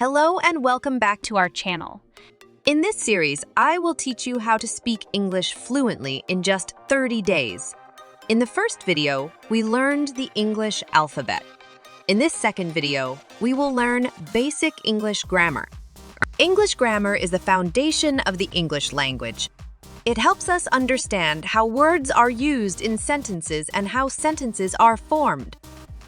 Hello and welcome back to our channel. In this series, I will teach you how to speak English fluently in just 30 days. In the first video, we learned the English alphabet. In this second video, we will learn basic English grammar. English grammar is the foundation of the English language. It helps us understand how words are used in sentences and how sentences are formed.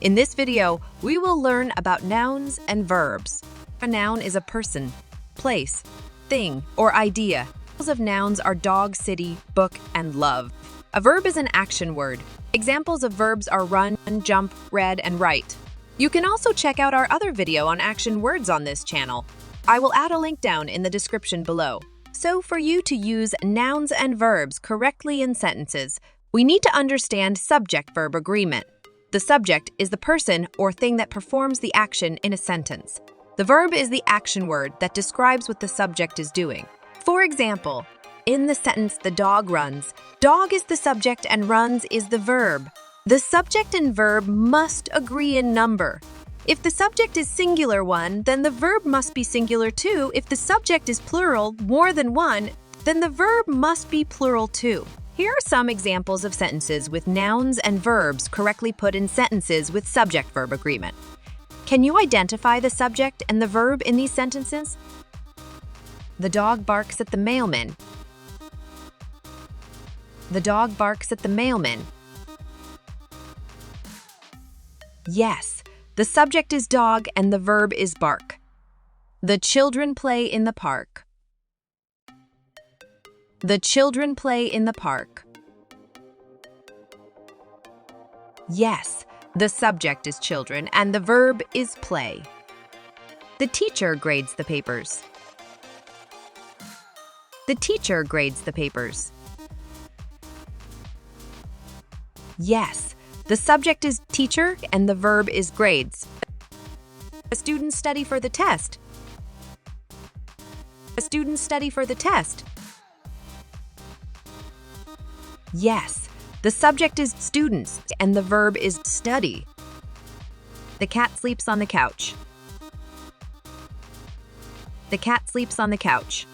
In this video, we will learn about nouns and verbs. A noun is a person, place, thing, or idea. Examples of nouns are dog, city, book, and love. A verb is an action word. Examples of verbs are run, jump, read, and write. You can also check out our other video on action words on this channel. I will add a link down in the description below. So for you to use nouns and verbs correctly in sentences, we need to understand subject-verb agreement. The subject is the person or thing that performs the action in a sentence. The verb is the action word that describes what the subject is doing. For example, in the sentence, the dog runs, dog is the subject and runs is the verb. The subject and verb must agree in number. If the subject is singular one, then the verb must be singular too. If the subject is plural, more than one, then the verb must be plural too. Here are some examples of sentences with nouns and verbs correctly put in sentences with subject-verb agreement. Can you identify the subject and the verb in these sentences? The dog barks at the mailman. The dog barks at the mailman. Yes, the subject is dog and the verb is bark. The children play in the park. The children play in the park. Yes, the subject is children and the verb is play. The teacher grades the papers. The teacher grades the papers. Yes, the subject is teacher and the verb is grades. The students study for the test. The students study for the test. Yes, the subject is students and the verb is study. The cat sleeps on the couch. The cat sleeps on the couch.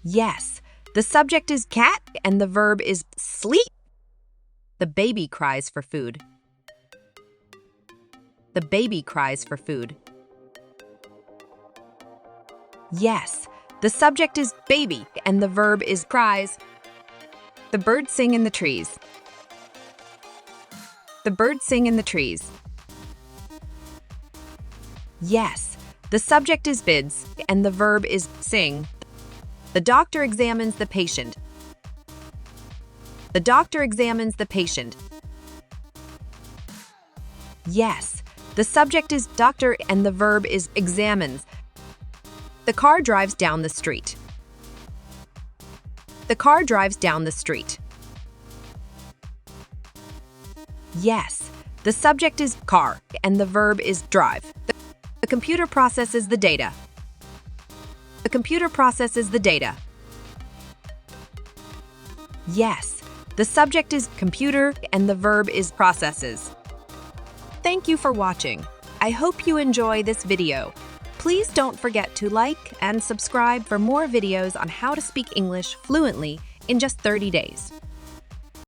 Yes, the subject is cat and the verb is sleep. The baby cries for food. The baby cries for food. Yes, the subject is baby and the verb is cries. The birds sing in the trees. The birds sing in the trees. Yes, the subject is bids and the verb is sing. The doctor examines the patient. The doctor examines the patient. Yes, the subject is doctor and the verb is examines. The car drives down the street. The car drives down the street. Yes, the subject is car and the verb is drive. The computer processes the data. The computer processes the data. Yes, the subject is computer and the verb is processes. Thank you for watching. I hope you enjoy this video. Please don't forget to like and subscribe for more videos on how to speak English fluently in just 30 days.